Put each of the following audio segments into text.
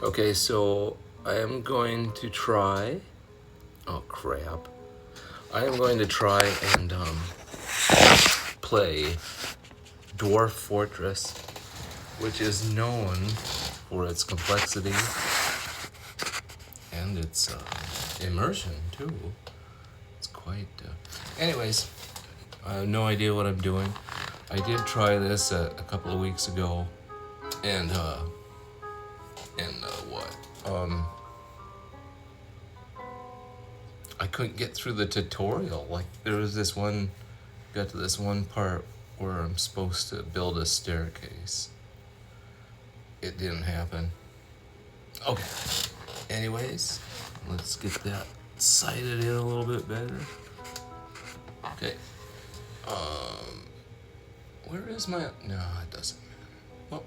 Okay, so I am going to try. Oh crap! I am going to try and play Dwarf Fortress, which is known for its complexity and its immersion too. It's quite. Anyways, I have no idea what I'm doing. I did try this a couple of weeks ago, and what? I couldn't get through the tutorial. Like there was this one, got to this one part where I'm supposed to build a staircase. It didn't happen. Okay. Anyways, let's get that sighted in a little bit better. Okay. Where is my? No, it doesn't matter. Well,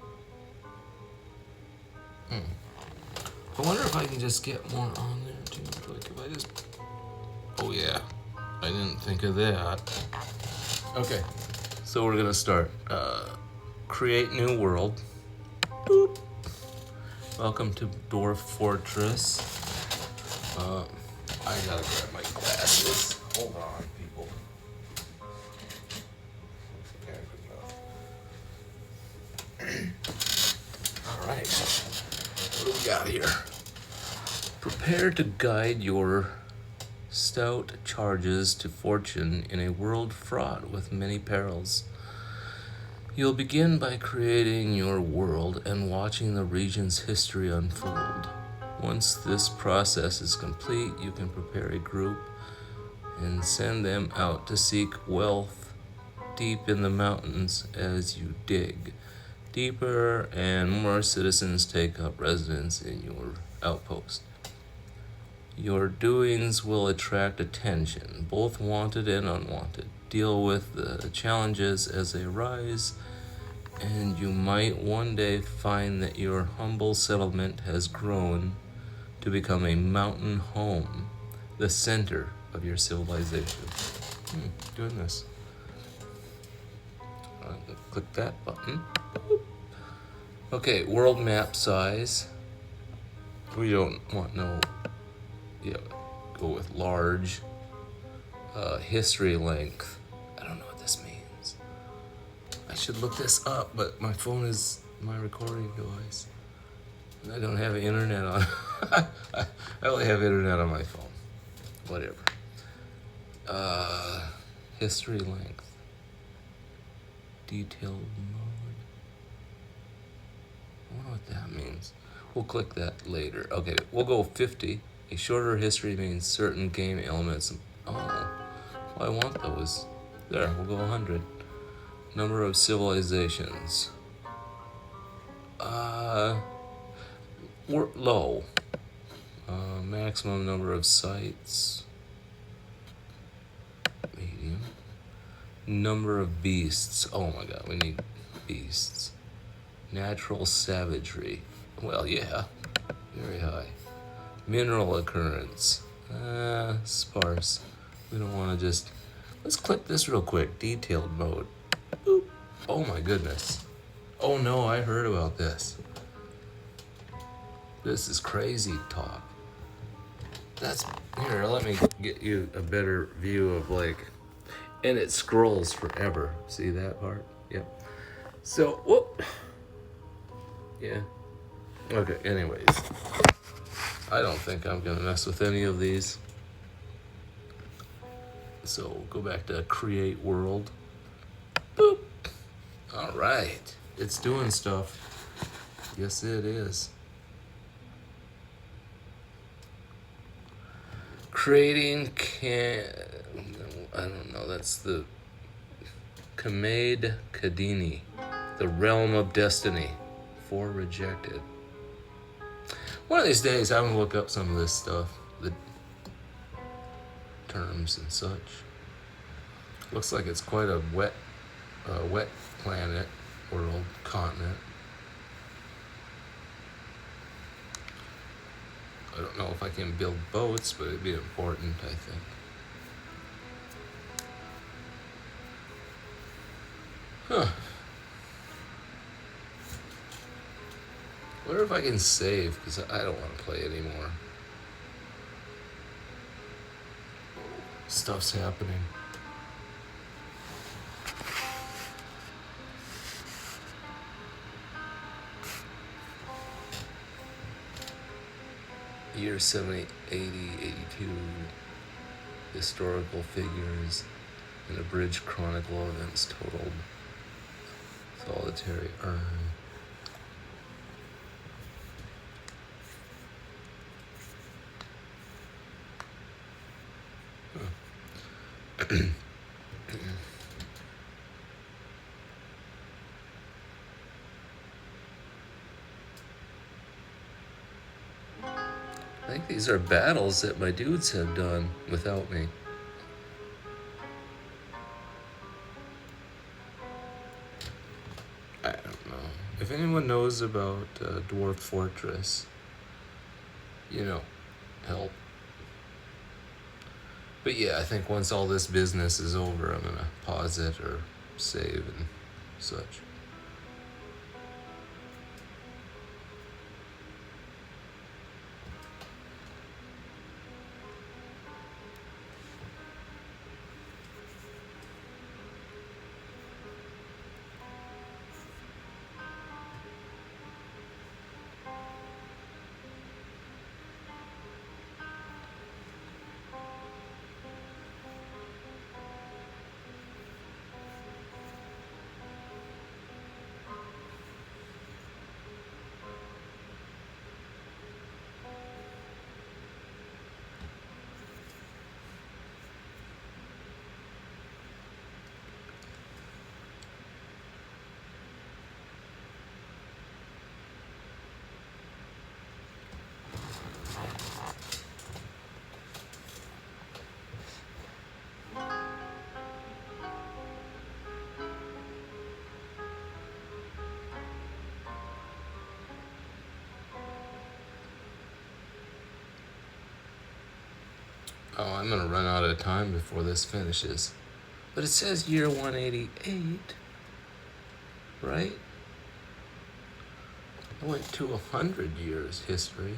I wonder if I can just get more on there too. Like if I just. Oh yeah, I didn't think of that. Okay, so we're gonna start. Create new world. Boop. Welcome to Dwarf Fortress. I gotta grab my glasses. Hold on, people. There we go. All right. What do we got here? Prepare to guide your stout charges to fortune in a world fraught with many perils. You'll begin by creating your world and watching the region's history unfold. Once this process is complete, you can prepare a group and send them out to seek wealth deep in the mountains as you dig deeper and more citizens take up residence in your outpost. Your doings will attract attention, both wanted and unwanted. Deal with the challenges as they arise, and you might one day find that your humble settlement has grown to become a mountain home, the center of your civilization. Goodness. Click that button. Okay, world map size. We don't want no. Yeah, go with large. History length. I don't know what this means. I should look this up, but my phone is my recording device. And I don't have internet on. I only have internet on my phone. Whatever. History length. Detailed mode. I wonder what that means. We'll click that later. Okay, we'll go 50. A shorter history means certain game elements. Oh, well, I want those. There, we'll go 100. Number of civilizations. We're low. Maximum number of sites. Medium. Number of beasts. Oh my god, we need beasts. Natural savagery. Well, yeah. Very high. Mineral occurrence. Sparse. We don't want to just... Let's click this real quick. Detailed mode. Boop. Oh my goodness. Oh no, I heard about this. This is crazy talk. That's... Here, let me get you a better view of like... And it scrolls forever. See that part? Yep. So, whoop. Yeah. Okay, anyways. I don't think I'm gonna mess with any of these. So go back to create world. Boop. All right, it's doing stuff. Yes, it is. Creating I don't know. That's the Kamade Kadini, the realm of destiny. For rejected. One of these days, I'm gonna look up some of this stuff, the terms and such. Looks like it's quite a wet planet, world, continent. I don't know if I can build boats, but it'd be important, I think. Huh. Wonder if if I can save, because I don't want to play anymore. Stuff's happening. Year 70, 80, 82. Historical figures and abridged chronicle events totaled. Solitary urn. I think these are battles that my dudes have done without me. I don't know. If anyone knows about Dwarf Fortress, help. But yeah, I think once all this business is over, I'm gonna pause it or save and such. Oh, I'm gonna run out of time before this finishes. But it says year 188, right? I went to 100 years history.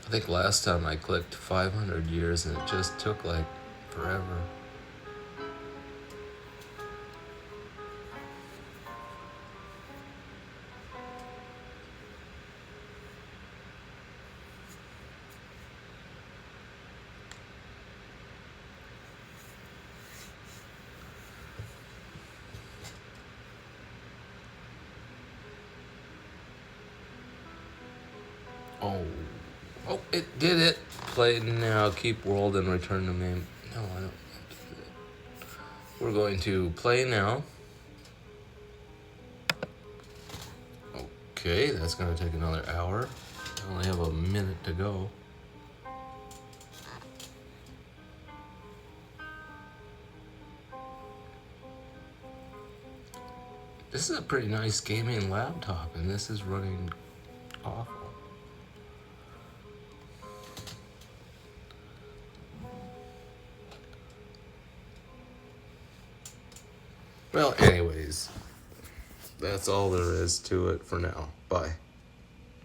I think last time I clicked 500 years and it just took like forever. Oh, it did it. Play now, keep world and return to main. No, I don't want to do that. We're going to play now. Okay, that's going to take another hour. I only have a minute to go. This is a pretty nice gaming laptop, and this is running awful. Well, anyways, that's all there is to it for now. Bye.